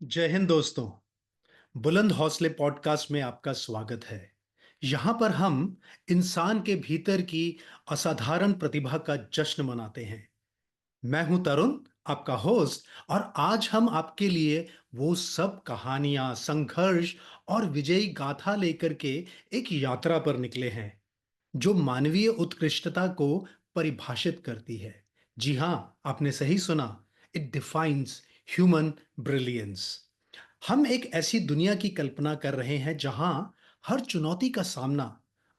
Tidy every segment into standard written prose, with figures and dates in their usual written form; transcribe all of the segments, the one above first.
जय हिंद दोस्तों। बुलंद हौसले पॉडकास्ट में आपका स्वागत है। यहाँ पर हम इंसान के भीतर की असाधारण प्रतिभा का जश्न मनाते हैं। मैं हूं तरुण, आपका होस्ट, और आज हम आपके लिए वो सब कहानियां, संघर्ष और विजयी गाथा लेकर के एक यात्रा पर निकले हैं जो मानवीय उत्कृष्टता को परिभाषित करती है। जी हां, आपने सही सुना। It defines human brilliance. हम एक ऐसी दुनिया की कल्पना कर रहे हैं जहां हर चुनौती का सामना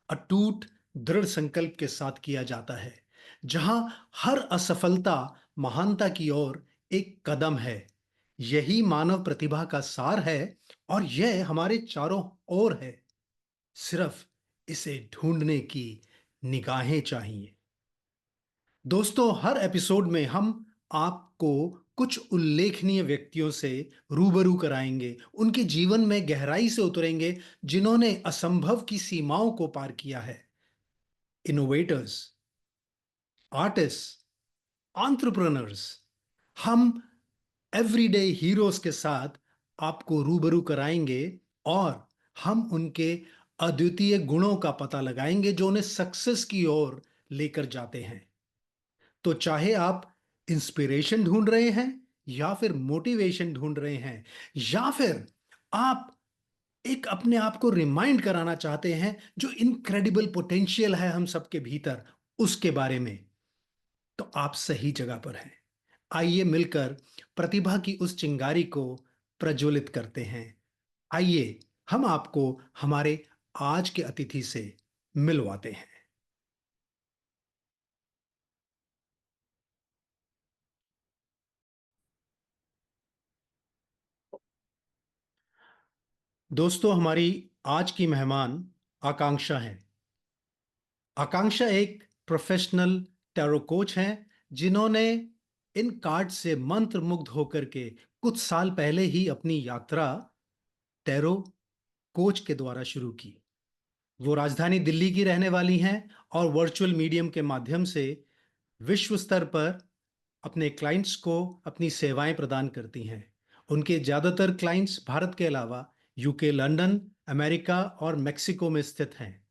अटूट दृढ़ संकल्प के साथ किया जाता है, जहां हर असफलता महानता की ओर एक कदम है। यही मानव प्रतिभा का सार है और यह हमारे चारों ओर है। सिर्फ इसे ढूंढने की निगाहें चाहिए। दोस्तों, हर एपिसोड में हम आपको कुछ उल्लेखनीय व्यक्तियों से रूबरू कराएंगे, उनके जीवन में गहराई से उतरेंगे जिन्होंने असंभव की सीमाओं को पार किया है। इनोवेटर्स, आर्टिस्ट, एंटरप्रेन्योर्स, हम एवरीडे हीरोज के साथ आपको रूबरू कराएंगे और हम उनके अद्वितीय गुणों का पता लगाएंगे जो उन्हें सक्सेस की ओर लेकर जाते हैं। तो चाहे आप इंस्पिरेशन ढूंढ रहे हैं या फिर मोटिवेशन ढूंढ रहे हैं या फिर आप एक अपने आप को रिमाइंड कराना चाहते हैं जो इनक्रेडिबल पोटेंशियल है हम सबके भीतर, उसके बारे में, तो आप सही जगह पर हैं। आइए मिलकर प्रतिभा की उस चिंगारी को प्रज्वलित करते हैं। आइए हम आपको हमारे आज के अतिथि से मिलवाते हैं। दोस्तों, हमारी आज की मेहमान आकांक्षा है। आकांक्षा एक प्रोफेशनल टैरो कोच हैं जिन्होंने इन कार्ड से मंत्र मुग्ध होकर के कुछ साल पहले ही अपनी यात्रा टैरो कोच के द्वारा शुरू की। वो राजधानी दिल्ली की रहने वाली हैं और वर्चुअल मीडियम के माध्यम से विश्व स्तर पर अपने क्लाइंट्स को अपनी सेवाएं प्रदान करती हैं। उनके ज्यादातर क्लाइंट्स भारत के अलावा यूके, लंदन, अमेरिका और मेक्सिको में स्थित हैं।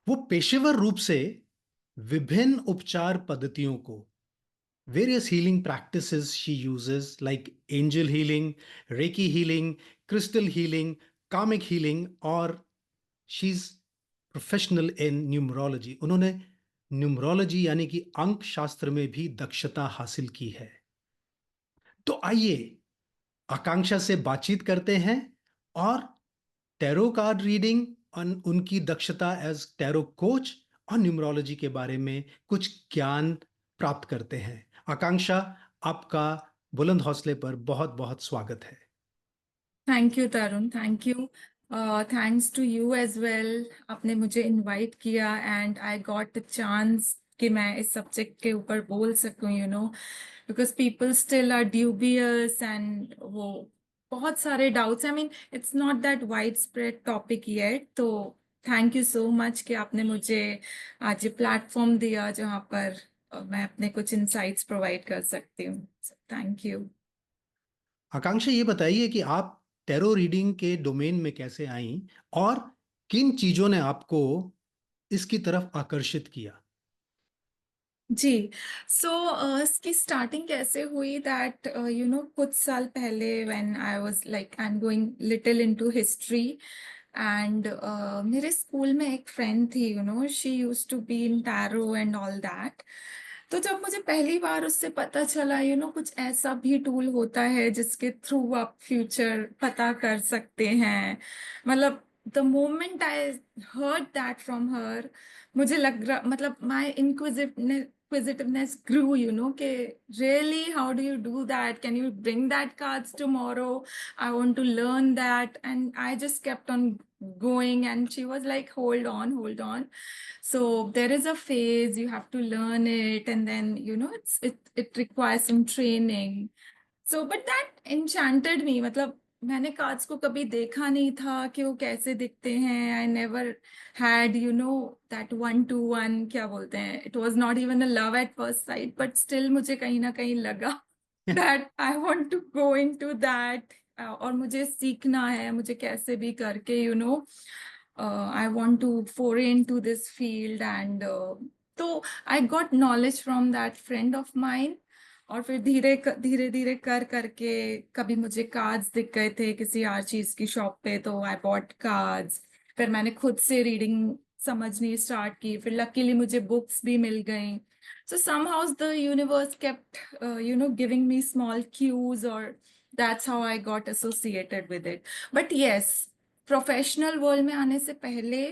वो पेशेवर रूप से विभिन्न उपचार पद्धतियों को, various healing practices she uses like angel healing, reiki healing, crystal healing, karmic healing, और she's professional in numerology। उन्होंने न्यूमरोलॉजी यानी कि अंक शास्त्र में भी दक्षता हासिल की है। तो आइए आकांक्षा से बातचीत करते हैं और टैरो कार्ड रीडिंग और उनकी दक्षता एज टैरो कोच और न्यूमरोलॉजी के बारे में कुछ ज्ञान प्राप्त करते हैं। आकांक्षा, आपका बुलंद हौसले पर बहुत बहुत स्वागत है। Thank you Tarun, thank you. Thanks to you as well. आपने मुझे इनवाइट किया and I got the chance कि मैं इस सब्जेक्ट के ऊपर बोल सकूं, because people still are dubious and वो बहुत सारे doubts. I mean it's not that wide spread topic yet. तो थैंक यू सो मच कि आपने मुझे आज ये प्लेटफॉर्म दिया जहाँ पर मैं अपने कुछ इंसाइट्स प्रोवाइड कर सकती हूँ। Thank you. आकांक्षा, ये बताइए कि आप टैरो रीडिंग के डोमेन में कैसे आई और किन चीजों ने आपको इसकी तरफ आकर्षित किया। जी। सो इसकी स्टार्टिंग कैसे हुई दैट कुछ साल पहले when I was like I am going little into history and मेरे स्कूल में एक फ्रेंड थी, she used to be in tarot and all that. तो जब मुझे पहली बार उससे पता चला, कुछ ऐसा भी टूल होता है जिसके थ्रू आप फ्यूचर पता कर सकते हैं, मतलब the moment I heard that from her, मुझे लग रहा, मतलब माई inquisitiveness grew, कि really how do you do that, can you bring that cards tomorrow, I want to learn that. And I just kept on going and she was like, hold on, so there is a phase you have to learn it, and then it requires some training. So but that enchanted me, मतलब मैंने cards को कभी देखा नहीं था कि वो कैसे दिखते हैं। I never had that one to one, क्या बोलते हैं, it was not even a love at first sight, but still मुझे कहीं ना कहीं लगा that I want to go into that. और मुझे सीखना है, मुझे कैसे भी करके I want to foray into this field and तो I got knowledge from that friend of mine. और फिर धीरे धीरे कर करके कभी मुझे कार्ड्स दिख गए थे किसी आर चीज की शॉप पे, तो आई बॉट कार्ड्स। फिर मैंने खुद से रीडिंग समझनी स्टार्ट की, फिर लकीली मुझे बुक्स भी मिल गई। So somehow the universe kept, giving me small cues, or that's how I got associated with it. But yes, professional world में आने से पहले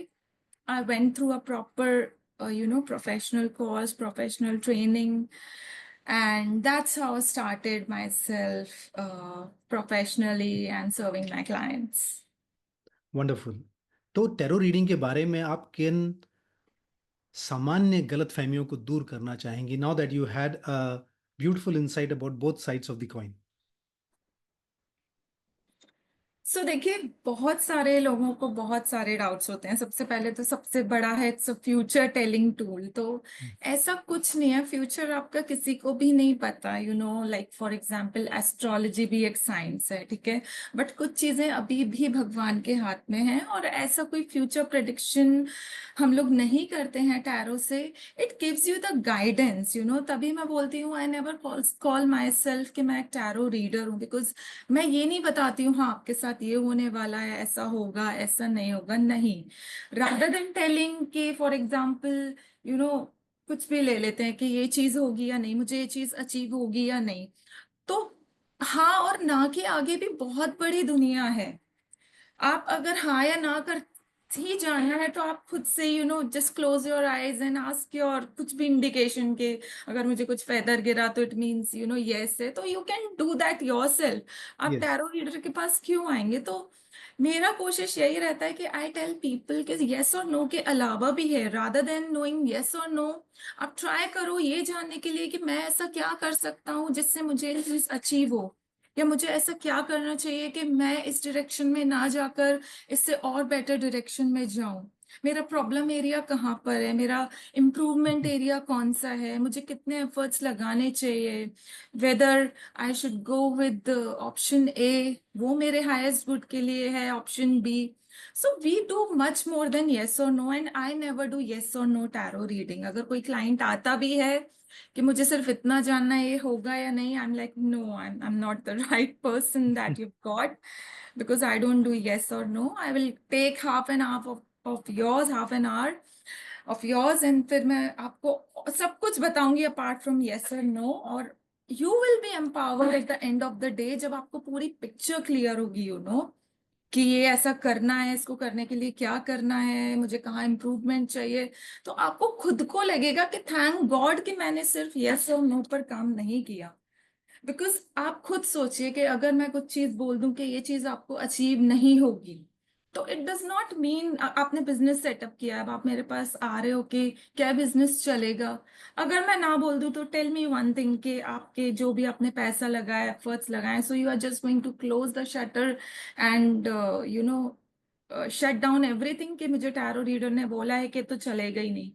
I went through a proper, professional course, professional training, and that's how I started myself professionally and serving my clients. Wonderful. तो tarot reading के बारे में आप किन सामान्य गलतफहमियों को दूर करना चाहेंगी, now that you had a beautiful insight about both sides of the coin? देखिए, बहुत सारे लोगों को बहुत सारे डाउट्स होते हैं। सबसे पहले तो सबसे बड़ा है it's a future telling tool. तो ऐसा कुछ नहीं है, फ्यूचर आपका किसी को भी नहीं पता। लाइक फॉर एग्जांपल एस्ट्रोलॉजी भी एक साइंस है, ठीक है, बट कुछ चीजें अभी भी भगवान के हाथ में हैं, और ऐसा कोई फ्यूचर प्रेडिक्शन हम लोग नहीं करते हैं टैरो से। It gives you the guidance, तभी मैं बोलती हूँ I never call my self कि मैं एक टैरो रीडर हूँ, बिकॉज मैं ये नहीं बताती हूँ हाँ आपके साथ ये होने वाला है, ऐसा होगा, ऐसा नहीं होगा, नहीं। रादर देन टेलिंग कि फॉर एग्जाम्पल यू नो कुछ भी ले लेते हैं कि ये चीज होगी या नहीं, मुझे ये चीज अचीव होगी या नहीं, तो हाँ और ना के आगे भी बहुत बड़ी दुनिया है। आप अगर हाँ या ना कर ही जाना है, तो आप खुद से just close your eyes and ask your कुछ भी इंडिकेशन के, अगर मुझे कुछ फेदर गिरा तो इट मीन्स यस है, तो you can do that yourself. आप यस। टैरो रीडर के पास क्यों आएंगे? तो मेरा कोशिश यही रहता है कि आई टेल पीपल के यस और नो के अलावा भी है, रादर देन नोइंग यस और नो। आप ट्राई करो ये जानने के लिए कि मैं ऐसा क्या कर सकता हूँ जिससे मुझे चीज अचीव हो, या मुझे ऐसा क्या करना चाहिए कि मैं इस डायरेक्शन में ना जाकर इससे और बेटर डायरेक्शन में जाऊं। मेरा प्रॉब्लम एरिया कहाँ पर है, मेरा इम्प्रूवमेंट एरिया कौन सा है, मुझे कितने एफर्ट्स लगाने चाहिए, whether I should go with option A, वो मेरे हाईएस्ट गुड के लिए है, option B. So we do much more than yes और no, and I never do yes और नो टैरो रीडिंग। अगर कोई क्लाइंट आता भी है कि मुझे सिर्फ इतना जानना है ये होगा या नहीं, I am like no, I am not the right person that you got, because I don't do yes or no. I will take half an hour of yours, half an hour of yours, and फिर मैं आपको सब कुछ बताऊंगी apart from yes or no। और you will be empowered at the end of the day, जब आपको पूरी पिक्चर क्लियर होगी, कि ये ऐसा करना है, इसको करने के लिए क्या करना है, मुझे कहाँ इम्प्रूवमेंट चाहिए। तो आपको खुद को लगेगा कि थैंक गॉड कि मैंने सिर्फ यस और नो पर काम नहीं किया। बिकॉज आप खुद सोचिए कि अगर मैं कुछ चीज बोल दूं कि ये चीज आपको अचीव नहीं होगी, तो इट डज नॉट मीन आपने बिजनेस सेटअप किया है, अब आप मेरे पास आ रहे हो कि क्या बिजनेस चलेगा। अगर मैं ना बोल दूं तो टेल मी वन थिंग कि आपके जो भी आपने पैसा लगाया, एफर्ट्स लगाए, so you are just going to close the shutter and shut down everything कि मुझे टैरो रीडर ने बोला है कि तो चलेगा ही नहीं,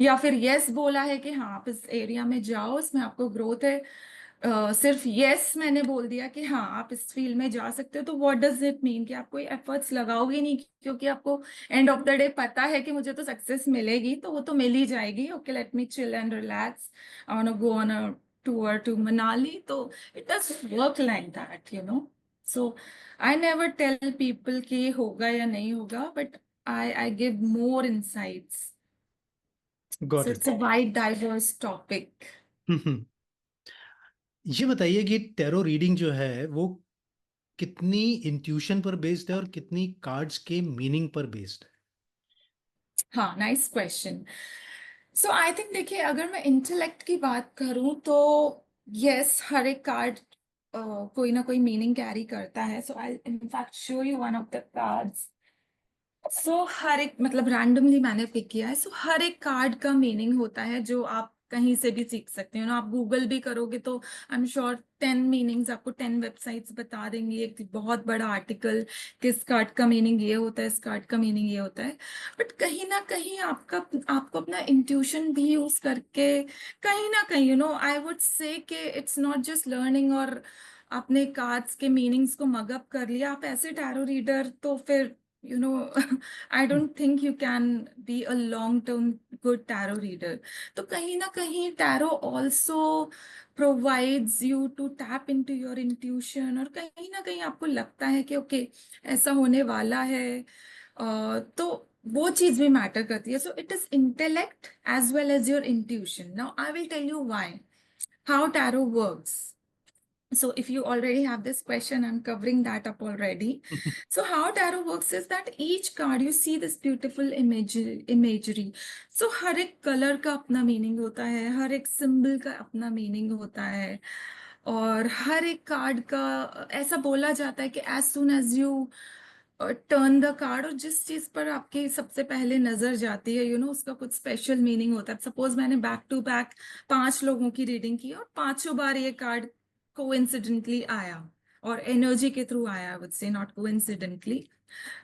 या फिर यस बोला है कि हाँ आप इस एरिया में जाओ, इसमें आपको ग्रोथ है। सिर्फ यस मैंने बोल दिया कि हाँ आप इस फील्ड में जा सकते हो, तो व्हाट डज इट मीन कि आप कोई एफर्ट्स लगाओगे नहीं, क्योंकि आपको एंड ऑफ द डे पता है कि मुझे तो सक्सेस मिलेगी, तो वो तो मिल ही जाएगी। Okay, let me chill and relax, I want to go on a tour to Manali. तो it does work like that, so I never tell people कि ये होगा या नहीं होगा, but I give more insights. Got so it. It's a wide diverse topic. ये बताइए कि टैरो रीडिंग जो है वो कितनी इंट्यूशन पर बेस्ड है और कितनी कार्ड्स के मीनिंग पर बेस्ड है? हाँ, nice question. So I think देखिए, अगर मैं इंटेलेक्ट की बात करूं तो यस, हर एक कार्ड कोई ना कोई मीनिंग कैरी करता है। So I in fact show you one of the cards. हर एक मतलब रैंडमली मैंने पिक किया है। हर एक कार्ड का मीनिंग होता है जो आप कहीं से भी सीख सकते हो ना। आप गूगल भी करोगे तो आई एम श्योर 10 मीनिंग्स आपको 10 वेबसाइट्स बता देंगी, एक बहुत बड़ा आर्टिकल किस कार्ड का मीनिंग ये होता है, इस कार्ड का मीनिंग ये होता है। बट कहीं ना कहीं आपको अपना इंट्यूशन भी यूज करके, कहीं ना कहीं आई वुड से कि इट्स नॉट जस्ट लर्निंग और आपने कार्ड्स के मीनिंग्स को मग अप कर लिया, आप ऐसे टैरो रीडर, तो फिर you know I don't think you can be a long term good tarot reader. तो कहीं ना कहीं tarot also provides you to tap into your intuition, और कहीं ना कहीं आपको लगता है कि ओके ऐसा होने वाला है, तो वो चीज भी मैटर करती है। So it is intellect as well as your intuition. Now I will tell you why, how tarot works. So if you already have this question, I'm covering that up already. So how tarot works is that each card you see this beautiful imagery. So हर एक colour का अपना meaning होता है, हर एक symbol का अपना meaning होता है, और हर एक कार्ड का ऐसा बोला जाता है कि as soon as you turn the card, और जिस चीज पर आपकी सबसे पहले नजर जाती है उसका कुछ स्पेशल मीनिंग होता है। सपोज मैंने बैक टू बैक 5 लोगों की रीडिंग की और 5 बार ये कार्ड कोइंसिडेंटली आया, और एनर्जी के थ्रू आया, आई वुड से, नॉट कोइंसिडेंटली।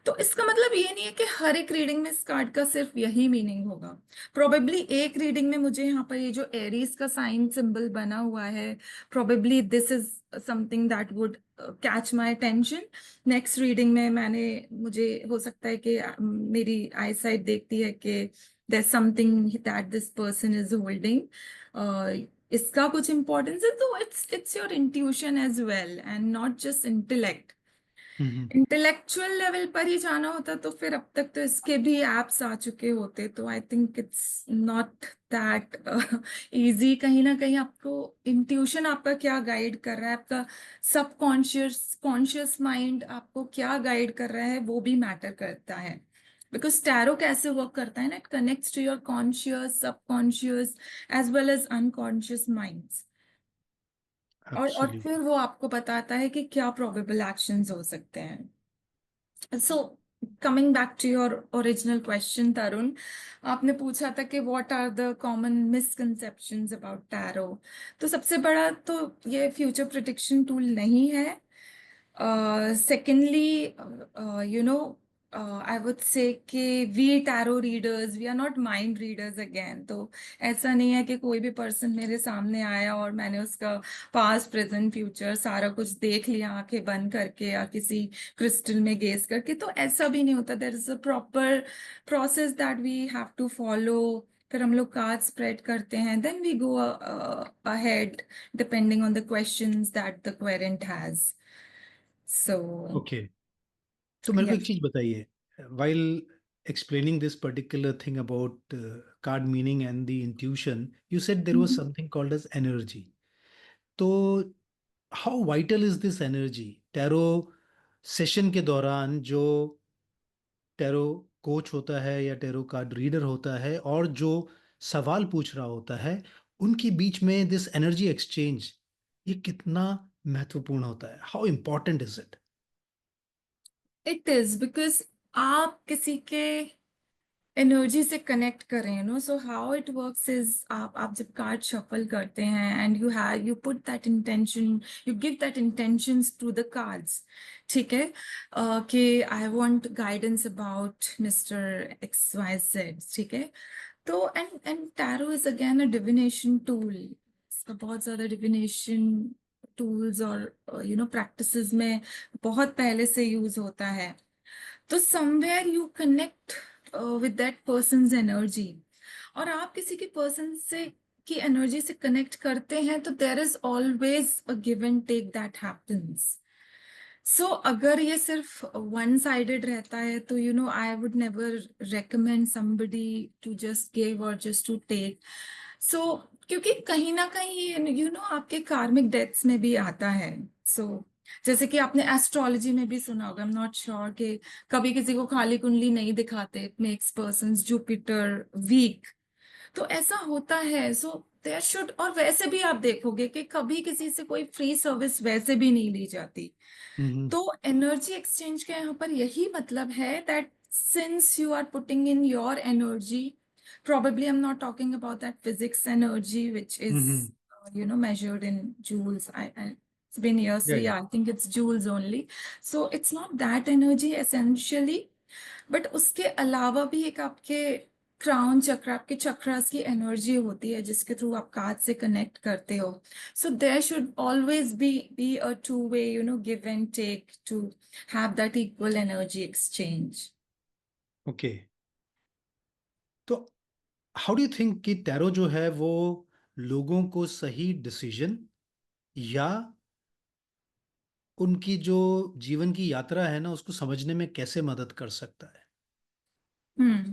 तो इसका मतलब ये नहीं है कि हर एक रीडिंग में इस कार्ड का सिर्फ यही मीनिंग होगा। प्रोबेबली एक रीडिंग में मुझे यहाँ पर ये जो एरीज का साइन सिंबल बना हुआ है, probably this is something that would catch my attention. Next reading में मुझे हो सकता है कि मेरी आई साइट देखती है कि there something that this person is holding, इसका कुछ इंपॉर्टेंस है। तो it's your intuition as well and not just intellect. Hmm. Intellectual level पर ही जाना होता तो फिर अब तक तो इसके भी एप्स आ चुके होते। तो I think it's not that easy. कहीं ना कहीं आपको इंट्यूशन आपका क्या गाइड कर रहा है, आपका सबकॉन्शियस कॉन्शियस माइंड आपको क्या गाइड कर रहा है, वो भी मैटर करता है। बिकॉज टैरो कैसे वर्क करता है ना, it connects to your conscious, subconscious as well as unconscious minds, और एब्सोल्युटली। फिर वो आपको बताता है कि क्या प्रोबेबल एक्शंस हो सकते हैं। So, coming back to your original question, Tarun, आपने पूछा था कि what are the common misconceptions about tarot? तो सबसे बड़ा तो ये फ्यूचर प्रिडिक्शन टूल नहीं है। Secondly, I would say कि we tarot readers, we are not mind readers again. तो ऐसा नहीं है कि कोई भी पर्सन मेरे सामने आया और मैंने उसका पास्ट प्रेजेंट फ्यूचर सारा कुछ देख लिया आंखें बंद करके या किसी क्रिस्टल में गेस करके। तो ऐसा भी नहीं होता। There is a proper process that we have to follow. फिर हम लोग कार्ड स्प्रेड करते हैं, then we go ahead depending on the questions that the querent has. So okay, तो मेरे को या। एक चीज बताइए, while explaining this particular thing about card meaning and the intuition, you said there was something called as energy. तो how vital is this energy tarot session के दौरान? जो टैरो कोच होता है या टैरो कार्ड रीडर होता है और जो सवाल पूछ रहा होता है, उनके बीच में दिस एनर्जी एक्सचेंज, ये कितना महत्वपूर्ण होता है? How important is it? It is because आप किसी के एनर्जी से कनेक्ट कर रहे हैं। So how it works is, आप जब कार्ड शफल करते हैं and you put that intention, you give that intentions to the cards. ठीक है, कि I want guidance about mister X Y Z. ठीक है, तो and tarot is again a divination tool. इसका बहुत ज्यादा डिविनेशन टूल्स और प्रैक्टिसेस में बहुत पहले से यूज होता है। तो somewhere you connect with that persons energy, और आप किसी की पर्सन से की एनर्जी से कनेक्ट करते हैं, तो there is always a give and take that happens. So अगर ये सिर्फ वन साइडेड रहता है तो I would never recommend somebody to just give और जस्ट टू टेक। सो क्योंकि कहीं ना कहीं आपके कार्मिक डेथ्स में भी आता है। सो जैसे कि आपने एस्ट्रोलॉजी में भी सुना होगा, आई एम नॉट श्योर, कि कभी किसी को खाली कुंडली नहीं दिखाते, it makes persons Jupiter weak. तो ऐसा होता है। सो देयर शुड, और वैसे भी आप देखोगे कि कभी किसी से कोई फ्री सर्विस वैसे भी नहीं ली जाती। हम्म। तो एनर्जी एक्सचेंज का यहाँ पर यही मतलब है that since you are putting in your energy, probably I'm not talking about that physics energy which is hmm. measured in joules. It's been years, या so yeah, I think it's joules only. So it's not that energy essentially, but उसके अलावा भी एक आपके crown चक्र आपके चक्रास की energy होती है जिसके थ्रू आप कार्ड से कनेक्ट करते हो. So there should always be a two way, give and take to have that equal energy exchange. Okay, तो हाउ डू यू थिंक कि टैरो जो है वो लोगों को सही डिसीजन या उनकी जो जीवन की यात्रा है ना उसको समझने में कैसे मदद कर सकता है? हम्म.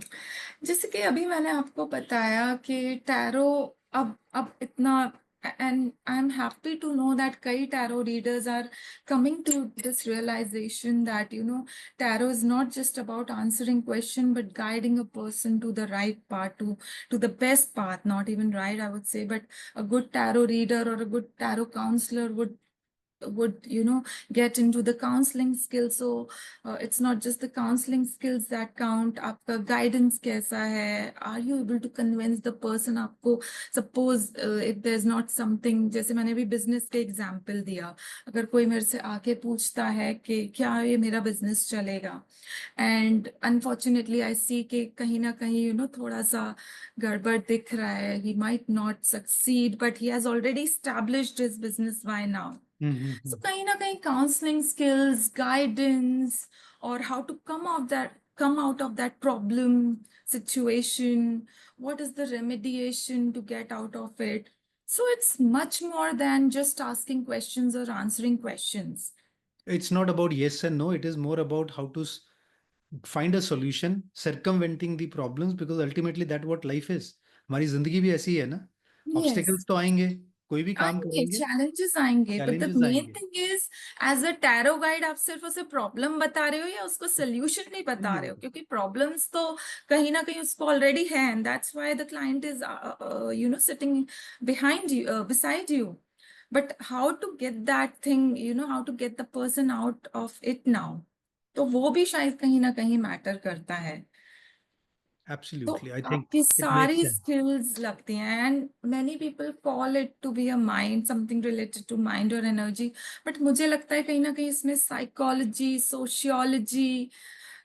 जैसे कि अभी मैंने आपको बताया कि टैरो अब इतना, and I am happy to know that कई tarot readers are coming to this realization that tarot is not just about answering question but guiding a person to the right path, to the best path. Not even right, I would say, but a good tarot reader or a good tarot counselor would get into the counseling skills. So it's not just the counseling skills that count. आपका guidance कैसा है, are you able to convince the person? आपको suppose if there's not something, जैसे मैंने भी business के example दिया, अगर कोई मेरे से आके पूछता है कि क्या ये मेरा business चलेगा, and unfortunately I see कि कहीं ना कहीं थोड़ा सा गड़बड़ दिख रहा है, he might not succeed but he has already established his business by now. So hmm. kahin na kahin counseling skills, guidance, or how to come out of that problem situation. What is the remediation to get out of it? So it's much more than just asking questions or answering questions. It's not about yes and no, it is more about how to find a solution, circumventing the problems, because ultimately that what life is. हमारी जिंदगी भी ऐसी ही है ना, Yes. Obstacles तो आएंगे, कोई भी काम आएंगे, करेंगे, challenges आएंगे, but the चैलेंजेस main आएंगे. thing is, as a tarot guide आप सिर्फ उसे प्रॉब्लम बता रहे हो या उसको सोल्यूशन नहीं बता रहे हो, नहीं. क्योंकि प्रॉब्लम्स तो कहीं ना कहीं उसको ऑलरेडी है, and that's why the client is sitting behind you, beside you. But how to get that thing, how to get the person out of it now, तो वो भी शायद कहीं ना कहीं मैटर करता है. तो Absolutely, I think आपकी it makes सारी sense. स्किल्स लगती हैं, and many people call it to be a mind, something related to mind और एनर्जी, बट मुझे लगता है कहीं ना कहीं इसमें psychology, sociology,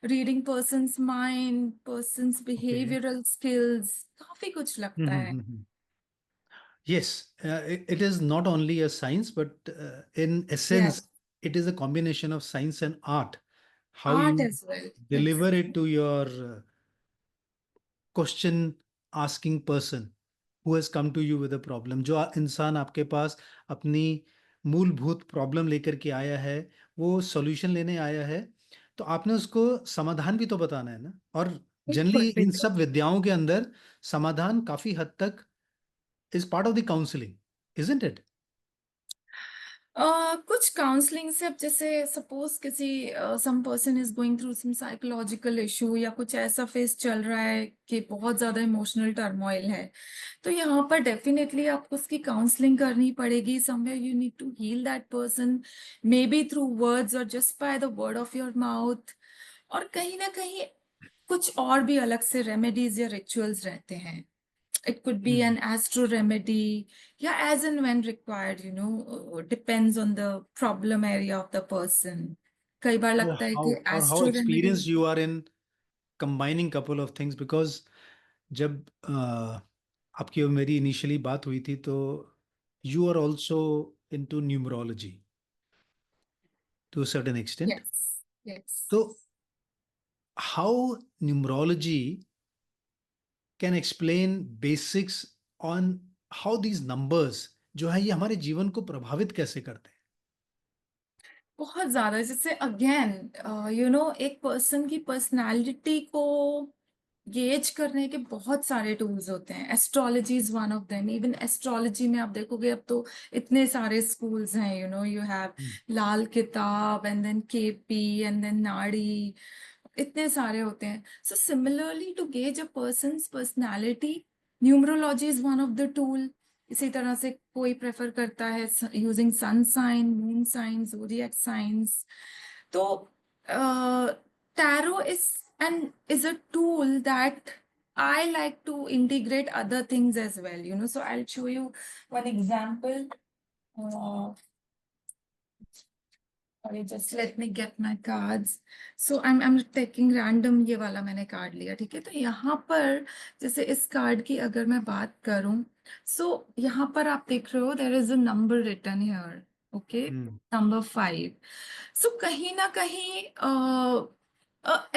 reading persons mind, persons Okay. Behavioural skills, काफी कुछ लगता है. Mm-hmm. Yes, it is not only a science, but in essence, yes. it is a combination of science and art. How art you as well. deliver it to your question asking person who has come to you with a problem. जो इंसान आपके पास अपनी मूलभूत problem लेकर के आया है, वो सॉल्यूशन लेने आया है, तो आपने उसको समाधान भी तो बताना है ना. और जनरली बिल्कुल इन बिल्कुल. सब विद्याओं के अंदर समाधान काफी हद तक is part of the counselling, isn't it? कुछ काउंसलिंग से, अब जैसे सपोज किसी some person is going through some psychological issue या कुछ ऐसा फेस चल रहा है कि बहुत ज्यादा इमोशनल टर्मोइल है, तो यहाँ पर डेफिनेटली आपको उसकी काउंसलिंग करनी पड़ेगी. Somewhere you need to heal that person, maybe through words और just by the word of your mouth. और कहीं ना कहीं कुछ और भी अलग से रेमेडीज या रिचुअल्स रहते हैं. It could be an astro remedy, yeah, as and when required, depends on the problem area of the person. कई बार लगता है कि और how astro remedy. Experience you are in combining couple of things, because जब आपकी और मेरी initially बात हुई थी, तो you are also into numerology to a certain extent. Yes, yes. तो how numerology can explain basics on how these numbers जो है ये हमारे जीवन को प्रभावित कैसे करते हैं? बहुत ज्यादा. जैसे अगेन, एक पर्सन की पर्सनालिटी को गेज करने के बहुत सारे टूल्स होते हैं. Astrology is one of them. Even astrology में आप देखोगे अब तो इतने सारे स्कूल्स हैं. You have Lal Kitab, and then KP, and then Nadi, इतने सारे होते हैं. So similarly to gauge a persons personality, numerology is one of the tool. इसी तरह से कोई प्रेफर करता है using sun sign, moon sign, zodiac science. तो tarot is a tool that I like to integrate other things as well. So I'll show you one example. Uh, Sorry, just let me get my cards. So I'm taking random, ये वाला मैंने card लिया, ठीक है। तो यहाँ पर जैसे इस कार्ड की अगर मैं बात करूं, सो यहाँ पर आप देख रहे हो there is a number written here, okay, number 5। So कहीं ना कहीं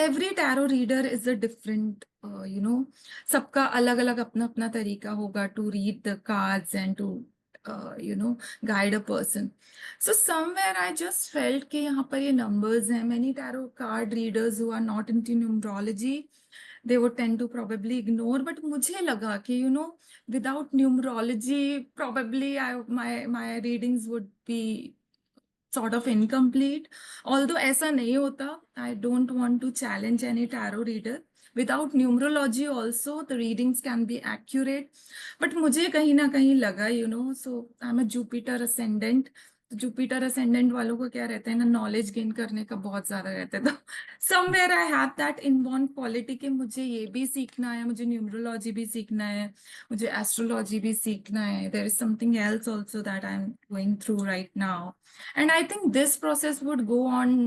every tarot reader is a different, you know, सबका अलग अलग अपना अपना तरीका होगा to read the cards and to you know guide a person. So somewhere I just felt कि यहाँ पर ये numbers हैं. Many tarot card readers who are not into numerology, they would tend to probably ignore. But मुझे लगा कि you know without numerology probably my readings would be sort of incomplete. Although ऐसा नहीं होता. I don't want to challenge any tarot reader. Without numerology also the readings can be accurate. But मुझे कहीं ना कहीं लगा, you know, so I'm a Jupiter ascendant. तो Jupiter ascendant वालों को क्या रहता है ना, नॉलेज गेन करने का बहुत ज्यादा रहता है। तो somewhere I have that inborn quality कि मुझे ये भी सीखना है, मुझे न्यूमरोलॉजी भी सीखना है, मुझे एस्ट्रोलॉजी भी सीखना है। There is something else also that I am going through right now, and I think this process would go on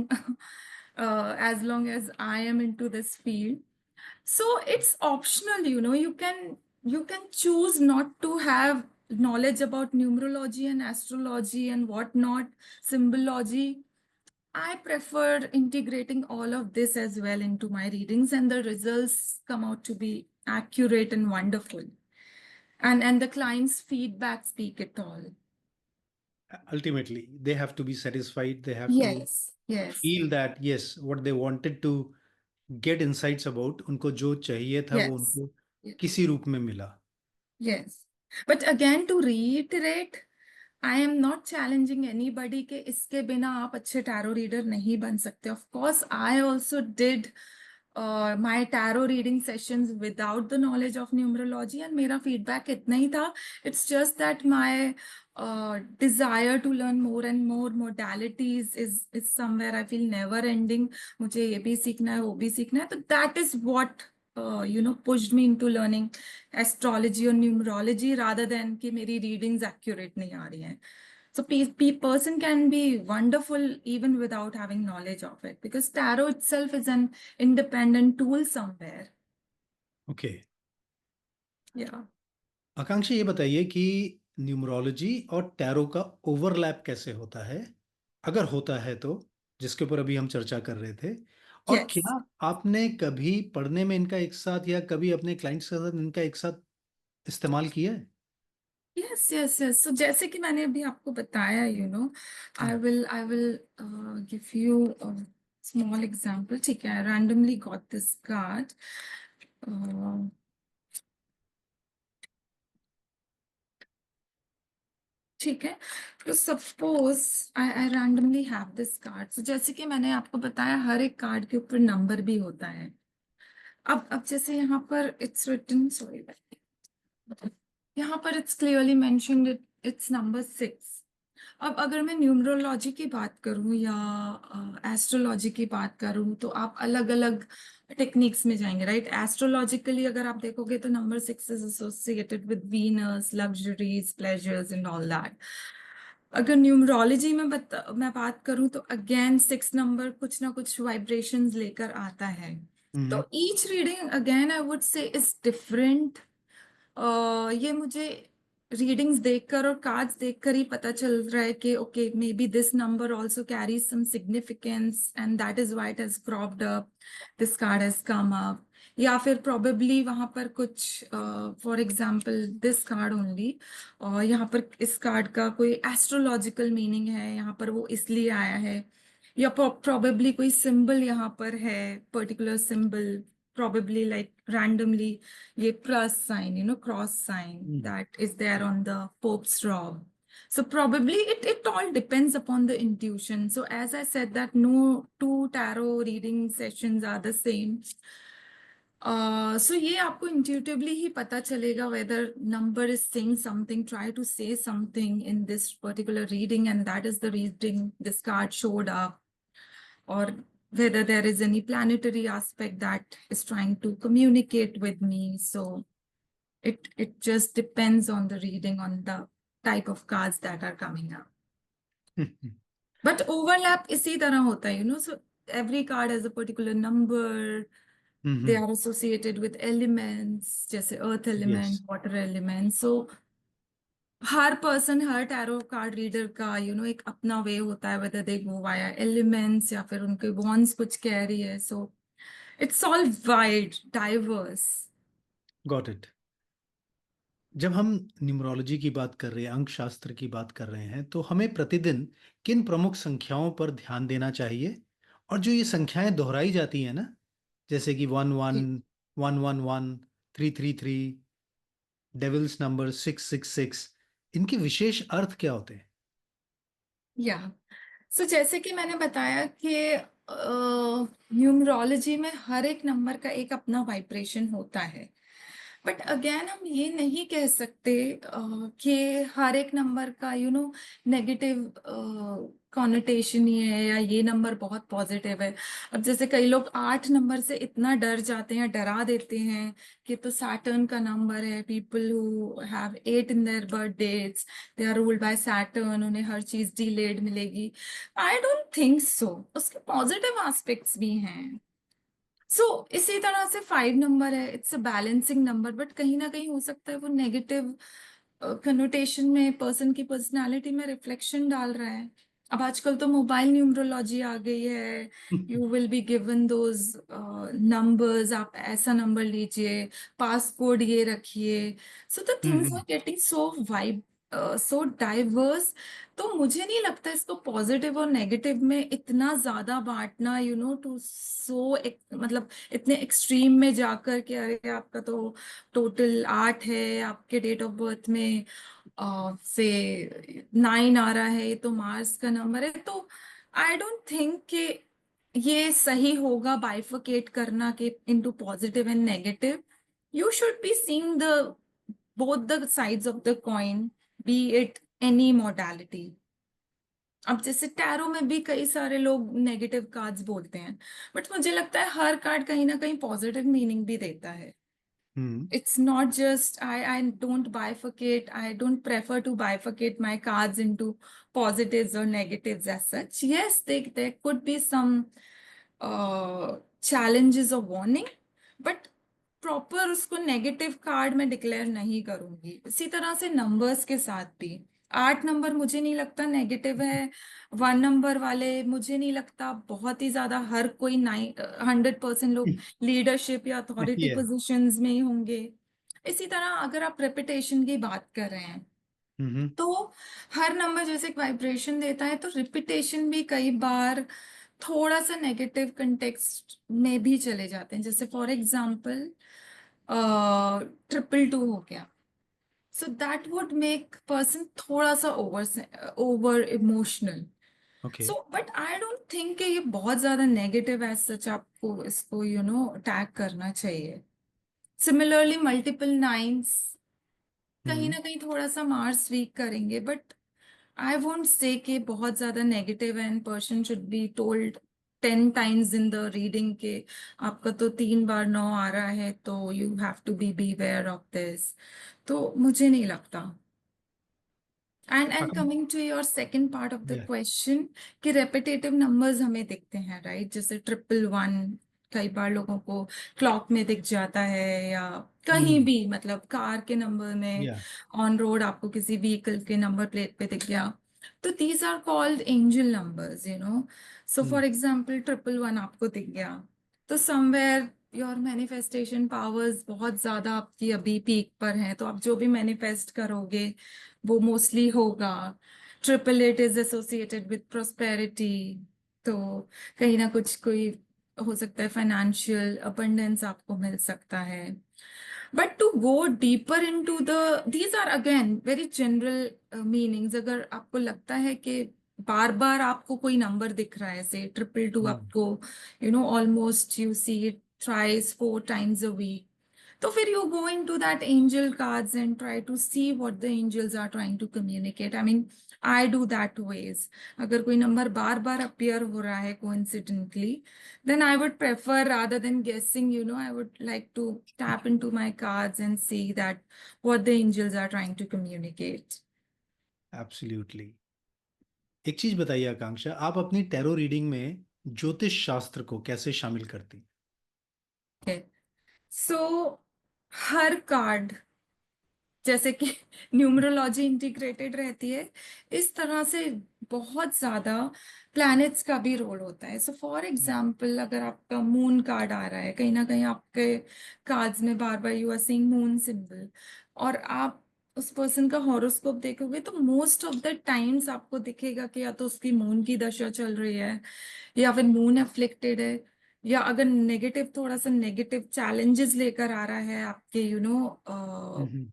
as long as I am into this field. So it's optional, you know, you can choose not to have knowledge about numerology and astrology and whatnot, symbology. I prefer integrating all of this as well into my readings, and the results come out to be accurate and wonderful. And the client's feedback speak it all. Ultimately, they have to be satisfied. They have to Yes, yes, feel that yes, what they wanted to get insights about, उनको जो चाहिए था वो yes. उनको किसी रूप में मिला. Yes. But again, to reiterate, I am not challenging anybody कि इसके बिना आप अच्छे tarot reader नहीं बन सकते. Of course, I also did my tarot reading sessions without the knowledge of numerology, and मेरा feedback इतना ही था. It's just that my desire to learn more and more modalities is somewhere I feel never ending. मुझे ये भी सीखना है, वो भी सीखना है. तो that is what you know pushed me into learning astrology or numerology rather than कि मेरी readings accurate नहीं आ रही हैं. So person can be wonderful even without having knowledge of it, because tarot itself is an independent tool somewhere. Okay. Yeah. आकांक्षा, ये बताइए कि numerology और tarot का ओवरलैप कैसे होता है, अगर होता है तो, जिसके ऊपर अभी हम चर्चा कर रहे थे, और Yes. क्या आपने कभी पढ़ने में इनका एक साथ या कभी अपने क्लाइंट्स के साथ इनका एक साथ इस्तेमाल किया है? Yes, yes, yes. So जैसे कि मैंने अभी आपको बताया, you know, I will give you a small example. ठीक है, I randomly got this card. Uh, ठीक है, तो suppose I randomly have this card. So जैसे कि मैंने आपको बताया हर एक कार्ड के ऊपर नंबर भी होता है। अब जैसे यहाँ पर इट्स रिटन, सॉरी, यहाँ पर it's clearly mentioned, it's number 6। अब अगर मैं न्यूमरोलॉजी की बात करूं या एस्ट्रोलॉजी की बात करूं तो आप अलग अलग टेक्निक्स में जाएंगे, राइट। एस्ट्रोलॉजिकली अगर आप देखोगे तो number 6 is associated with Venus, luxuries, pleasures and all that. अगर न्यूमरोलॉजी में मैं बात करूं तो अगेन 6 नंबर कुछ ना कुछ वाइब्रेशंस लेकर आता है। तो each reading again I would से इज डिफरेंट। ये मुझे रीडिंग्स देखकर और कार्ड्स देखकर ही पता चल रहा है कि okay, maybe this number also carries some significance and that is why it has cropped up, this card has come up. या फिर प्रोबेबली वहां पर कुछ for example this card only, और यहाँ पर इस कार्ड का कोई एस्ट्रोलॉजिकल मीनिंग है, यहाँ पर वो इसलिए आया है। या प्रोबेबली कोई सिंबल यहाँ पर है, particular symbol, probably like randomly ये plus sign, you know, cross sign that is there on the Pope's robe. So probably it all depends upon the intuition. So as I said that no two tarot reading sessions are the same. So ये आपको intuitively ही पता चलेगा whether number is saying something, try to say something in this particular reading, and that is the reading this card showed up, or whether there is any planetary aspect that is trying to communicate with me. So it just depends on the reading, on the type of cards that are coming up. But overlap इसी तरह होता है, so every card has a particular number, they hmm. Are associated with elements, जैसे earth yes. Element, water element. So हर person, हर tarot card reader का एक अपना वे होता है, whether they go via elements या फिर उनके वॉन्स कुछ कह रही है। So it's all wide diverse. Got it. जब हम न्यूमरोलॉजी की बात कर रहे हैं, अंक शास्त्र की बात कर रहे हैं, तो हमें प्रतिदिन किन प्रमुख संख्याओं पर ध्यान देना चाहिए? और जो ये संख्याएं दोहराई जाती हैं ना, जैसे कि 11, 111, 333, डेविल्स नंबर 666, इनके विशेष अर्थ क्या होते हैं? या सो जैसे कि मैंने बताया कि न्यूमरोलॉजी में हर एक नंबर का एक अपना वाइब्रेशन होता है। बट अगेन हम ये नहीं कह सकते कि हर एक नंबर का नेगेटिव कॉनोटेशन ही है, या ये नंबर बहुत पॉजिटिव है। अब जैसे कई लोग 8 नंबर से इतना डर जाते हैं, डरा देते हैं कि तो सैटर्न का नंबर है, people who have 8 in their birth dates, they are ruled by Saturn, उन्हें हर चीज डिलेड मिलेगी। आई डोंट थिंक सो, उसके पॉजिटिव एस्पेक्ट्स भी हैं। सो इसी तरह से 5 नंबर है, it's a balancing number, but कहीं ना कहीं हो सकता है वो नेगेटिव कनोटेशन में पर्सन की पर्सनालिटी में रिफ्लेक्शन डाल रहा है। अब आजकल तो मोबाइल न्यूमरोलॉजी आ गई है, you will be given those numbers, आप ऐसा नंबर लीजिए, पास कोड ये रखिए। So the things are hmm. Getting so vibe, so diverse. तो मुझे नहीं लगता इसको पॉजिटिव और नेगेटिव में इतना ज्यादा बांटना, टू सो मतलब इतने एक्सट्रीम में जाकर के अरे आपका तो टोटल 8 है, आपके डेट ऑफ बर्थ में से 9 आ रहा है, ये तो मार्स का नंबर है। तो आई डोंट थिंक कि ये सही होगा बाइफरकेट करना कि into positive and negative. You should be seeing the both the sides of the coin, be it any modality। अब जैसे टैरो में भी कई सारे लोग नेगेटिव कार्ड्स बोलते हैं, बट मुझे लगता है हर कार्ड कहीं ना कहीं पॉजिटिव मीनिंग भी देता है। हम्म। It's not just I don't bifurcate, I don't prefer to bifurcate my cards into positives or negatives as such. Yes, there could be some challenges or warning, but proper उसको negative card में declare नहीं करूंगी। इसी तरह से numbers के साथ भी 8 नंबर मुझे नहीं लगता नेगेटिव है, 1 नंबर वाले मुझे नहीं लगता बहुत ही ज्यादा हर कोई 100% लोग लीडरशिप या अथॉरिटी या। पोजीशंस में ही होंगे। इसी तरह अगर आप रेपिटेशन की बात कर रहे हैं, हम्म। तो हर नंबर जैसे एक वाइब्रेशन देता है, तो रिपीटेशन भी कई बार थोड़ा सा नेगेटिव कंटेक्स्ट में भी चले जाते हैं। जैसे फॉर एग्जाम्पल 222 हो गया, so that would make person थोड़ा सा over emotional. Okay. So but I don't think कि ये बहुत ज्यादा नेगेटिव एज सच आपको इसको टैग करना चाहिए। सिमिलरली मल्टीपल नाइन्स कहीं हम्म। ना कहीं थोड़ा सा मार्स वीक करेंगे, बट आई वोंट से कि बहुत ज्यादा नेगेटिव है and person should be told 10 times in the reading के आपका तो 3 बार 9 आ रहा है, तो you have to beware of this. तो मुझे नहीं लगता। And coming to your second part of the या। क्वेश्चन, कि रेपिटेटिव नंबर्स हमें दिखते हैं, राइट? जैसे 111 कई बार लोगों को क्लॉक में दिख जाता है, या कहीं हम्म। भी, मतलब कार के नंबर में, या। ऑन रोड आपको किसी व्हीकल के नंबर प्लेट पे दिख गया। तो these are called angel numbers. So hmm. For example 111 आपको दिख गया, तो समवेयर योर मैनिफेस्टेशन पावर्स बहुत ज्यादा आपकी अभी पीक पर हैं, तो आप जो भी मैनिफेस्ट करोगे वो मोस्टली होगा। 888 इज एसोसिएटेड विद प्रोस्पेरिटी, तो कहीं ना कुछ कोई हो सकता है फाइनेंशियल अबंडेंस आपको मिल सकता है। But to go deeper into these are again very general meanings. अगर आपको लगता है कि बार बार आपको कोई नंबर दिख रहा है, से 222 हम्म। आपको almost you see it thrice 4 times a week, तो फिर you go into that angel cards and try to see what the angels are trying to communicate. I mean, I do that ways. अगर कोई number बार बार appear हो रहा है coincidentally, then I would prefer, rather than guessing, I would like to tap into my cards and see that what the angels are trying to communicate. Absolutely. एक चीज बताइए आकांक्षा, आप अपनी टैरो रीडिंग में ज्योतिष शास्त्र को कैसे शामिल करती हैं? सो हर कार्ड जैसे कि न्यूमरोलॉजी इंटीग्रेटेड रहती है, इस तरह से बहुत ज्यादा प्लैनेट्स का भी रोल होता है। सो फॉर एग्जांपल, अगर आपका मून कार्ड आ रहा है, कहीं ना कहीं आपके कार्ड्स में बार बार you are seeing moon symbol, और आप उस पर्सन का हॉरोस्कोप देखोगे तो मोस्ट ऑफ द टाइम्स आपको दिखेगा कि या तो उसकी मून की दशा चल रही है, या फिर मून अफ्लिक्टेड है, या अगर नेगेटिव, थोड़ा सा नेगेटिव चैलेंजेस लेकर आ रहा है आपके हम्म।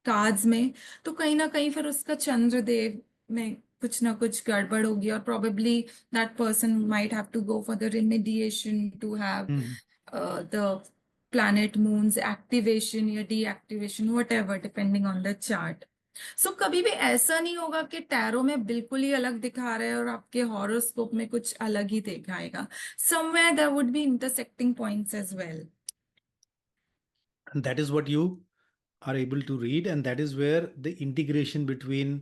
कार्ड्स में, तो कहीं ना कहीं फिर उसका चंद्रदेव में कुछ ना कुछ गड़बड़ होगी, और probably that person might have to go for the remediation to have hmm. The planet moon's activation या deactivation, whatever, depending on the chart. सो कभी भी ऐसा नहीं होगा कि टैरो में बिल्कुल ही अलग दिखा रहे हैं और आपके हॉरोस्कोप में कुछ अलग ही दिखाएगा. Somewhere there would be intersecting points as well. And that is what you are able to read, and that is where the integration between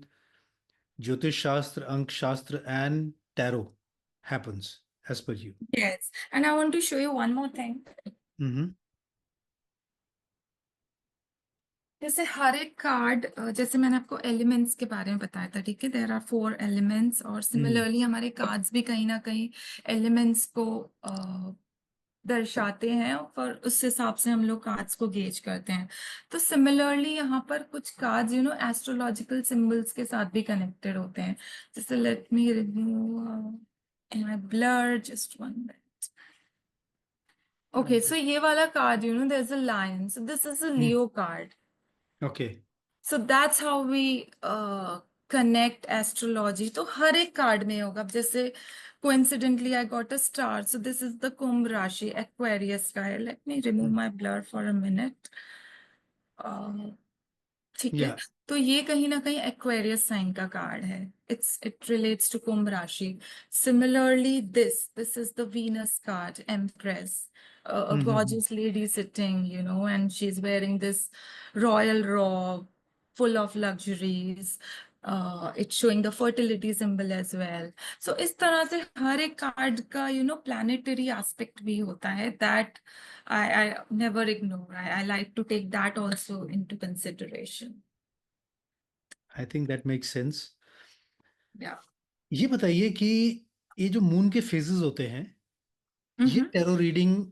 Jyotish Shastra, Ank Shastra, and Tarot happens, as per you. Yes, and I want to show you one more thing. Mm-hmm. जैसे हर एक card, जैसे मैंने आपको elements के बारे में बताया था, ठीक है, देयर आर 4 एलिमेंट्स, और Mm-hmm. सिमिलरली हमारे कार्ड्स भी कहीं ना कहीं एलिमेंट्स को दर्शाते हैं, और उस हिसाब से हम लोग कार्ड्स को गेज करते हैं. तो सिमिलरली यहाँ पर कुछ कार्ड्स एस्ट्रोलॉजिकल सिंबल्स के साथ भी कनेक्टेड होते हैं. जैसे let me remove my blur, just one minute. Okay, so ये वाला card, there is a lion, so this is a Leo card. Okay. So that's how we connect astrology. तो हर एक कार्ड में होगा. अब जैसे coincidentally I got a star, so this is the कुंभ राशि, Aquarius का है. Let me remove my blur for a minute. ठीक है. Yeah. तो ये कहीं ना कहीं एक्वेरियस साइन का कार्ड है. इट रिलेट्स टू कुंभ राशि. Similarly this is the Venus card, empress, a Mm-hmm. gorgeous lady sitting, and she's wearing this royal robe full of luxuries. It's showing the fertility symbol as well. So इस तरह से हर एक card का planetary aspect भी होता है, that I never ignore. I like to take that also into consideration. I think that makes sense. Yeah. ये बताइए कि ये जो मून के फेजेस होते हैं, ये Mm-hmm. टैरो रीडिंग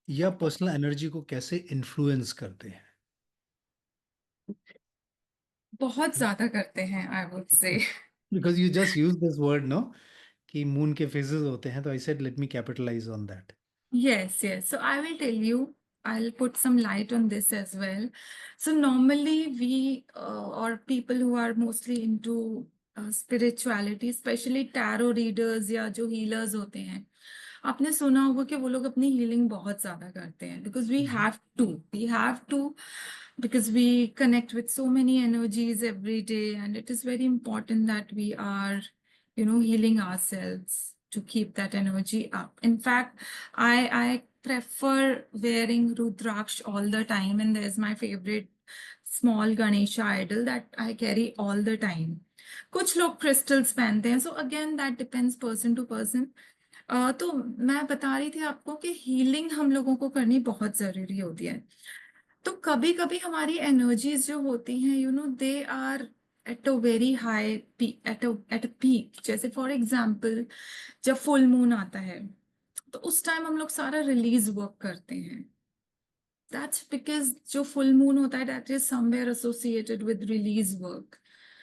या पर्सनल एनर्जी को कैसे इन्फ्लुएंस करते हैं? बहुत ज्यादा करते हैं, I would say. Because you just use this word, no, कि मून के फेजेस होते हैं, तो I said let me capitalise on that. Yes, yes. So I will tell you, I'll put some light on this as well. So normally we, or people who are mostly into spirituality, especially tarot readers या जो healers होते हैं, आपने सुना होगा कि वो लोग अपनी healing बहुत ज्यादा करते हैं, because we have to, because we connect with so many energies every day, and it is very important that we are, healing ourselves to keep that energy up. In fact, I prefer wearing Rudraksh all the time, and there's my favorite small Ganesha idol that I carry all the time. कुछ लोग crystals पहनते हैं, so again that depends person to person. तो मैं बता रही थी आपको कि हीलिंग हम लोगों को करनी बहुत जरूरी होती है. तो कभी कभी हमारी एनर्जीज जो होती हैं, they are at a very high peak, at a peak. जैसे फॉर एग्जांपल, जब फुल मून आता है तो उस टाइम हम लोग सारा रिलीज वर्क करते हैं. दैट्स बिकॉज जो फुल मून होता है, that is somewhere associated with release work.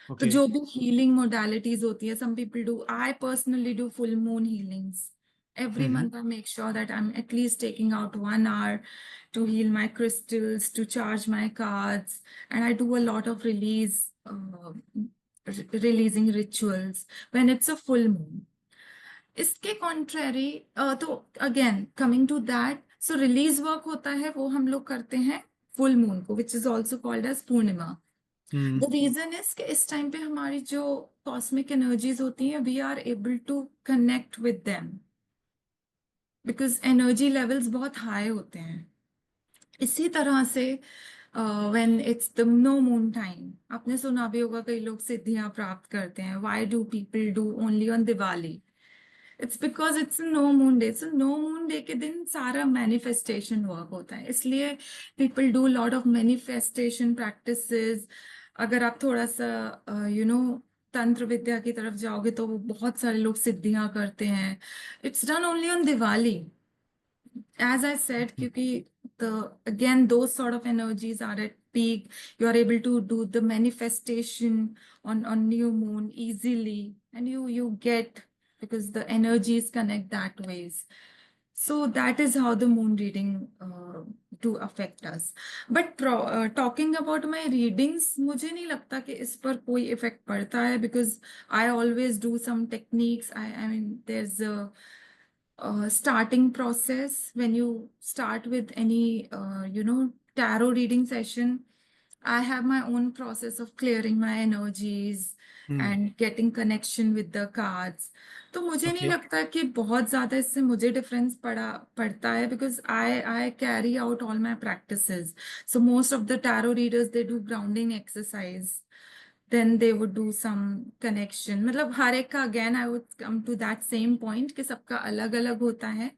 तो ओके. जो भी हीलिंग मोडालिटीज होती है, some people do, I personally do full moon healings. Every hmm. month I make sure that I'm at least taking out 1 hour to heal my crystals, to charge my cards, and I do a lot of releasing rituals when it's a full moon. इसके contrary, तो again coming to that, so release work होता है वो हम लोग करते हैं full moon को, which is also called as Purnima. The hmm. Reason is कि इस टाइम पे हमारी जो कॉस्मिक एनर्जीज होती हैं, we are able to connect with them, because energy levels बहुत हाई होते हैं. इसी तरह से when it's the no moon time. आपने सुना भी होगा कई लोग सिद्धियां प्राप्त करते हैं। Why do people do only on Diwali? It's because it's no moon day. So no moon day के दिन सारा मैनिफेस्टेशन वर्क होता है, इसलिए people do lot of manifestation practices. अगर आप थोड़ा सा तंत्र विद्या की तरफ जाओगे तो वो बहुत सारे लोग सिद्धियां करते हैं। It's done only on Diwali, as I said, क्योंकि the again those sort of energies are at peak. You are able to do the manifestation on new moon easily, and you get, because the energies connect that ways. So that is how the moon reading do affect us. But talking about my readings, मुझे नहीं लगता कि इस पर कोई effect पड़ता है, because I always do some techniques. I mean, there's a starting process when you start with any tarot reading session. I have my own process of clearing my energies hmm. and getting connection with the cards. तो मुझे नहीं okay. लगता कि बहुत ज्यादा इससे मुझे difference पड़ता है, because I carry out all my practices. So most of the tarot readers, they do grounding exercise, then they would do some connection. मतलब हर एक का, again I would come to that same point कि सबका अलग अलग होता है।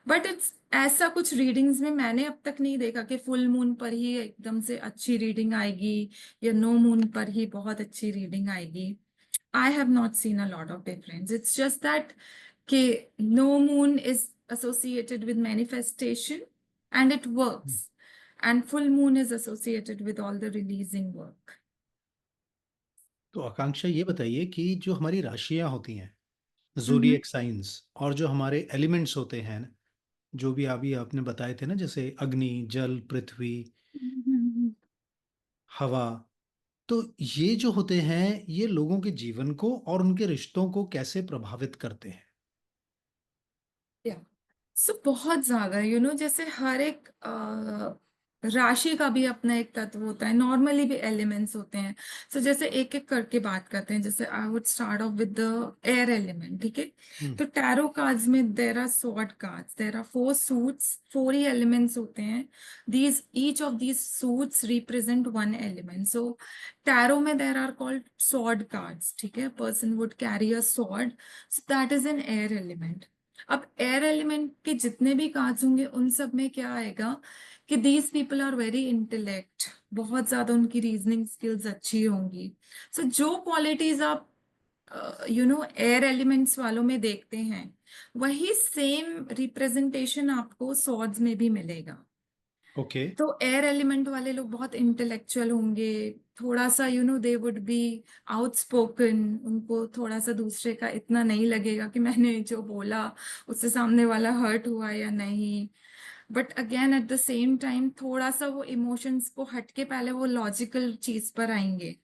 But it's ऐसा कुछ रीडिंग्स में मैंने अब तक नहीं देखा कि फुल मून पर ही एकदम से अच्छी रीडिंग आएगी या नो मून पर ही बहुत अच्छी रीडिंग आएगी। I have not seen a lot of difference. It's just that कि no moon is associated with manifestation and it works, and full moon is associated with all the releasing work. तो आकांक्षा ये बताइए कि जो हमारी राशियां होती हैं, Mm-hmm. ज़ोडिएक साइंस, और जो हमारे एलिमेंट्स होते हैं, जो भी अभी आपने बताए थे ना, जैसे अग्नि, जल, पृथ्वी, Mm-hmm. हवा, तो ये जो होते हैं, ये लोगों के जीवन को और उनके रिश्तों को कैसे प्रभावित करते हैं? या सो बहुत ज्यादा जैसे हर एक राशि का भी अपना एक तत्व होता है, नॉर्मली भी एलिमेंट्स होते हैं। सो जैसे एक एक करके बात करते हैं। जैसे I would start off with the air element, ठीक है। हम्म। तो टैरो कार्ड्स में there are sword cards, there are 4 suits, 4 ही एलिमेंट्स होते हैं। These each of these suits represent 1 element. So tarot में there are called sword cards, ठीक है। Person would carry a sword, so that is an air element. अब air element के जितने भी कार्ड्स होंगे उन सब में क्या आएगा कि these people are very intellect, बहुत ज्यादा उनकी रीजनिंग स्किल्स अच्छी होंगी। सो जो क्वालिटीज आप एयर एलिमेंट्स वालों में देखते हैं, वही सेम रिप्रेजेंटेशन आपको सॉर्ड्स में भी मिलेगा। ओके। तो एयर एलिमेंट वाले लोग बहुत इंटेलेक्चुअल होंगे, थोड़ा सा दे वुड बी आउटस्पोकन। उनको थोड़ा सा दूसरे का इतना नहीं लगेगा कि मैंने जो बोला उससे सामने वाला हर्ट हुआ या नहीं। But again at the same time थोड़ा सा वो इमोशंस को हटके पहले वो लॉजिकल चीज पर आएंगे।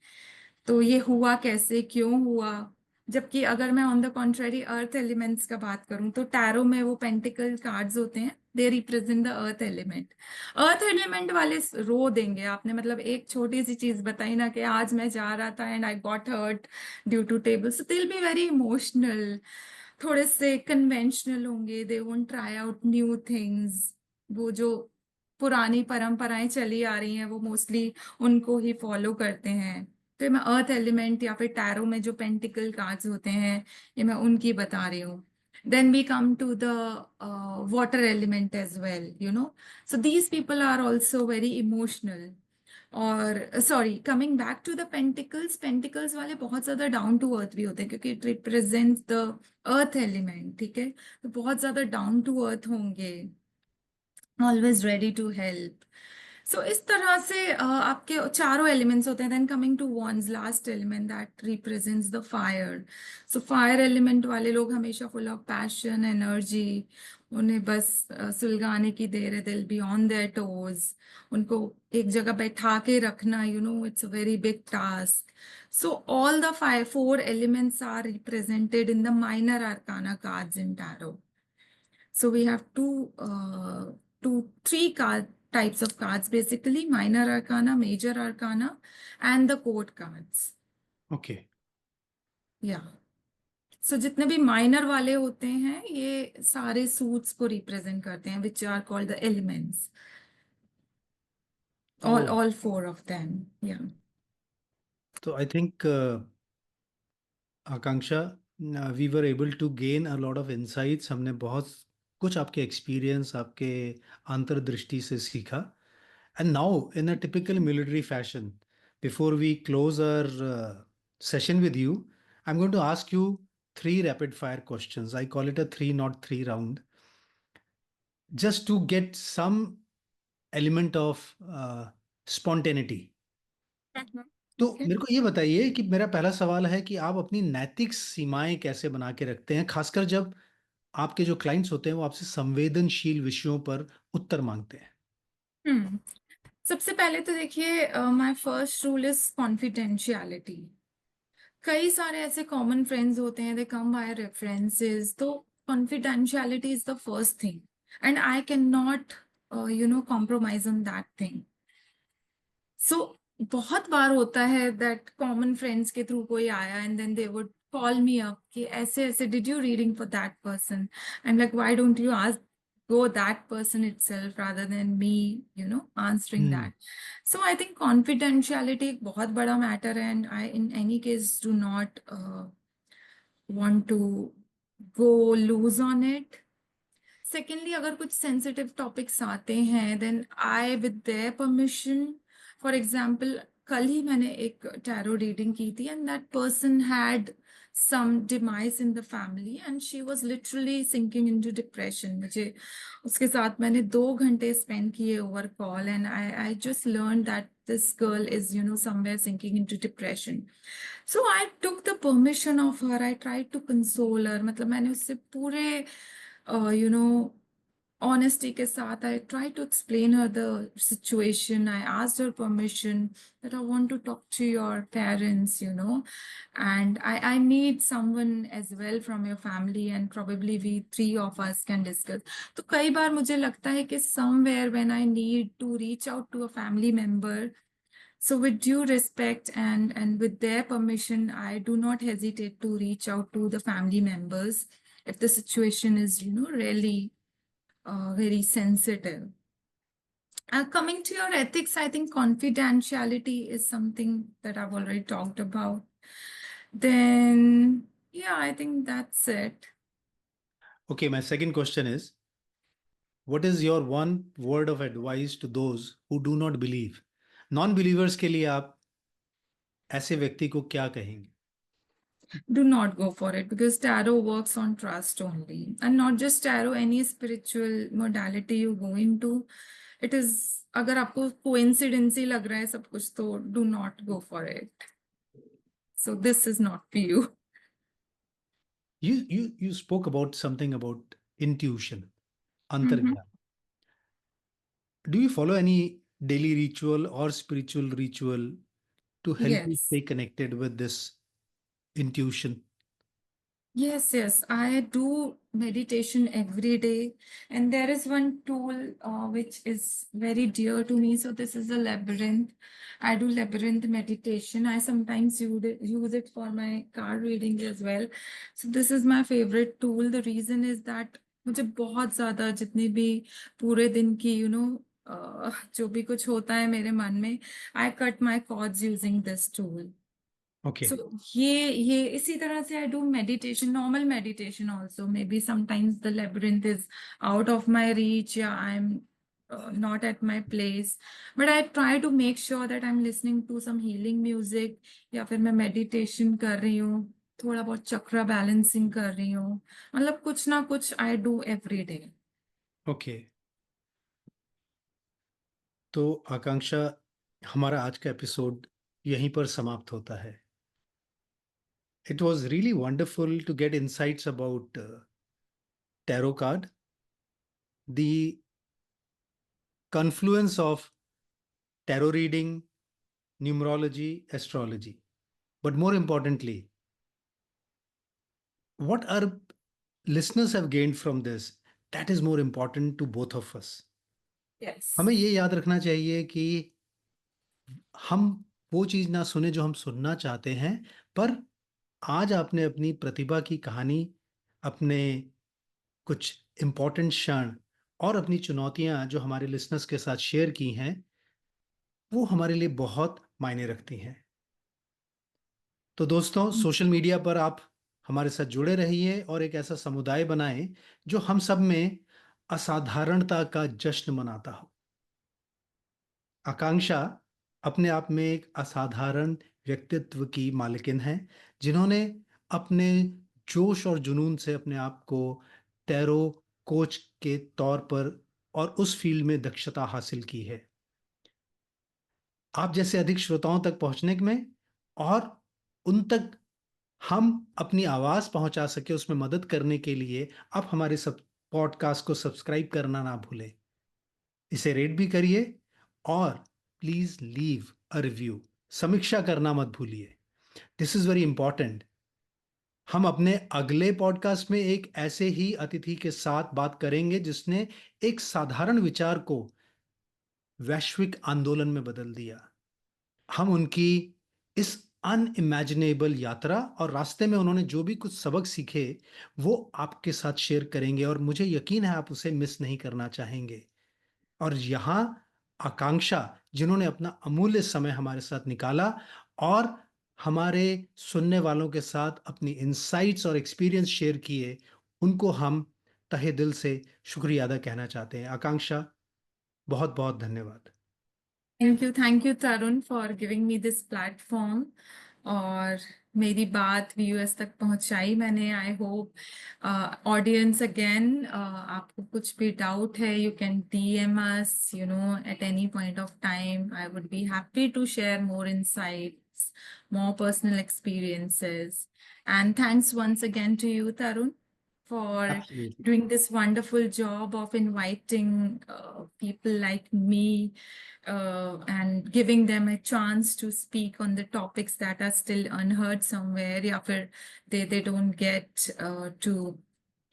तो ये हुआ कैसे, क्यों हुआ। जबकि अगर मैं on the contrary earth elements का बात करूं, तो टैरो में वो पेंटिकल कार्ड्स होते हैं, they represent the earth element. Earth element वाले रो देंगे। आपने मतलब एक छोटी सी चीज बताई ना कि आज मैं जा रहा था and I got hurt due to table, so they will be very emotional, थोड़े से कन्वेंशनल होंगे, they won't try out new things. वो जो पुरानी परंपराएं चली आ रही हैं वो मोस्टली उनको ही फॉलो करते हैं। तो मैं अर्थ एलिमेंट या फिर टैरो में जो पेंटिकल कार्ड्स होते हैं, ये मैं उनकी बता रही हूँ। Then we come to the water element as well, so these people are also very emotional. और sorry, coming back to the pentacles, pentacles वाले बहुत ज्यादा डाउन टू अर्थ भी होते हैं, क्योंकि it represents the earth element, ठीक है। तो बहुत ज्यादा डाउन टू अर्थ होंगे, always ready to help. So इस तरह से आपके चारों एलिमेंट्स होते हैं। Then coming to once, last element that represents the fire. So fire element वाले लोग हमेशा फुल ऑफ पैशन, एनर्जी, उन्हें बस सुलगाने की देर है, दे will be on their toes. उनको एक जगह बैठा के रखना, it's a very big task. So all the 4 elements are represented in the minor arcana cards in tarot. So we have three types of cards basically: minor arcana, major arcana, and the court cards. Okay. Yeah. So जितने भी minor वाले होते हैं ये सारे suits को represent करते हैं, which are called the elements. Oh, all four of them. Yeah. so I think Akanksha, we were able to gain a lot of insights. हमने बहुत कुछ आपके एक्सपीरियंस, आपके अंतर्दृष्टि से सीखा. And now, in a typical military fashion, before we close our session with you, I'm going to ask you three rapid fire questions. I call it a three, not three round, just to get some element of spontaneity. Mhm. तो Okay. मेरे को ये बताइए कि मेरा पहला सवाल है कि आप अपनी नैतिक सीमाएं कैसे बना के रखते हैं, खासकर जब आपके जो क्लाइंट्स होते हैं वो आपसे संवेदनशील विषयों पर उत्तर मांगते हैं. हम्म सबसे पहले तो देखिए, my first rule is confidentiality. कई सारे ऐसे कॉमन फ्रेंड्स होते हैं, दे कम बाय रेफरेंसेस, तो confidentiality is the first thing, and I can not compromise on that thing. So बहुत बार होता है दैट कॉमन फ्रेंड्स के थ्रू कोई आया and then they would call me up कि ऐसे ऐसे did you reading for that person, and like why don't you ask go that person itself rather than me answering hmm. that. So I think confidentiality एक बहुत बड़ा matter है, and I in any case do not want to go loose on it. Secondly, अगर कुछ sensitive topics आते हैं then I with their permission, for example कल ही मैंने एक टैरो रीडिंग की थी and that person had some demise in the family and she was literally sinking into depression. मुझे उसके साथ मैंने 2 घंटे स्पेंड किए over call and I just learn that this girl is somewhere sinking into depression. So I took the permission of her. I tried to console her. मतलब मैंने उससे पूरे honesty के साथ I tried to explain her the situation. I asked her permission that I want to talk to your parents, and I need someone as well from your family, and probably we three of us can discuss. तो कई बार मुझे लगता है कि somewhere when I need to reach out to a family member, so with due respect and with their permission, I do not hesitate to reach out to the family members if the situation is, really very sensitive. Coming to your ethics, I think confidentiality is something that I've already talked about. Then, yeah, I think that's it. Okay, my second question is, what is your one word of advice to those who do not believe? Non believers के लिए आप ऐसे व्यक्ति को क्या कहेंगे? Do not go for it because tarot works on trust only. And not just tarot, any spiritual modality you go into, it is, अगर आपको coincidence ही लग रहा है सब कुछ, तो do not go for it. So this is not for you. You spoke about something about intuition, Mhm. अंतर्ज्ञान. Do you follow any daily ritual or spiritual ritual to help you Yes. stay connected with this intuition? Yes, I do meditation every day, and there is one tool which is very dear to me. So this is a labyrinth. I do labyrinth meditation. I sometimes use it for my card reading as well. So this is my favorite tool. The reason is that मुझे बहुत ज्यादा जितनी भी पूरे दिन की जो भी कुछ होता है मेरे मन में, I cut my cords using this tool. Okay. So ये इसी तरह से I do meditation, normal meditation also. Maybe sometimes the labyrinth is out of my reach, yeah, I'm not at my place, but I try to make sure that I'm listening to some healing music, या फिर मैं meditation कर रही हूँ, थोड़ा बहुत चक्रा balancing कर रही हूँ, मतलब कुछ ना कुछ I do every day. Okay. तो आकांक्षा, हमारा आज का एपिसोड यहीं पर समाप्त होता है. It was really wonderful to get insights about tarot card, the confluence of tarot reading, numerology, astrology. But more importantly, what our listeners have gained from this, that is more important to both of us. Yes. हमें ये याद रखना चाहिए कि हम वो चीज ना सुने जो हम सुनना चाहते हैं, पर आज आपने अपनी प्रतिभा की कहानी, अपने कुछ इंपॉर्टेंट क्षण और अपनी चुनौतियां जो हमारे लिसनर्स के साथ शेयर की हैं, वो हमारे लिए बहुत मायने रखती हैं। तो दोस्तों, सोशल मीडिया पर आप हमारे साथ जुड़े रहिए और एक ऐसा समुदाय बनाएं जो हम सब में असाधारणता का जश्न मनाता हो। आकांक्षा अपने आप में एक असाधारण व्यक्तित्व की मालकिन है, जिन्होंने अपने जोश और जुनून से अपने आप को टैरो कोच के तौर पर और उस फील्ड में दक्षता हासिल की है। आप जैसे अधिक श्रोताओं तक पहुंचने में और उन तक हम अपनी आवाज पहुंचा सके, उसमें मदद करने के लिए आप हमारे सब पॉडकास्ट को सब्सक्राइब करना ना भूलें। इसे रेट भी करिए और प्लीज लीव अ रिव्यू, समीक्षा करना मत भूलिए। This is very important. हम अपने अगले पॉडकास्ट में एक ऐसे ही अतिथि के साथ बात करेंगे जिसने एक साधारण विचार को वैश्विक आंदोलन में बदल दिया। हम उनकी इस अनइमेजिनेबल यात्रा और रास्ते में उन्होंने जो भी कुछ सबक सीखे वो आपके साथ शेयर करेंगे, और मुझे यकीन है आप उसे मिस नहीं करना चाहेंगे। और यहाँ आकांक्षा, जिन्होंने अपना अमूल्य समय हमारे साथ निकाला और हमारे सुनने वालों के साथ अपनी इंसाइट्स और एक्सपीरियंस शेयर किए, उनको हम तहे दिल से शुक्रिया अदा कहना चाहते हैं। आकांक्षा, बहुत बहुत धन्यवाद। Thank you Tarun for giving me this platform. और मेरी बात व्यूअर्स तक पहुंचाई मैंने। आई होप ऑडियंस अगेन, आपको कुछ भी डाउट है, you can DM us, at any point of time. I would be happy to share more insights, more personal experiences. And thanks once again to you, Tarun, for Absolutely. doing this wonderful job of inviting people like me, and giving them a chance to speak on the topics that are still unheard somewhere, या फिर they don't get to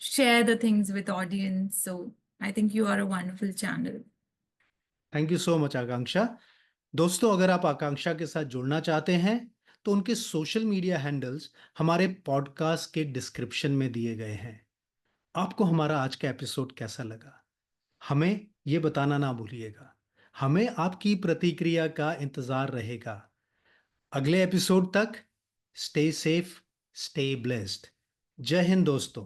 share the things with audience. So I think you are a wonderful channel. Thank you so much Akanksha. दोस्तों, अगर आप आकांक्षा के साथ जुड़ना चाहते हैं तो उनके सोशल मीडिया हैंडल्स हमारे पॉडकास्ट के डिस्क्रिप्शन में दिए गए हैं। आपको हमारा आज का एपिसोड कैसा लगा, हमें ये बताना ना भूलिएगा। हमें आपकी प्रतिक्रिया का इंतजार रहेगा। अगले एपिसोड तक स्टे सेफ, स्टे ब्लेस्ड। जय हिंद दोस्तों।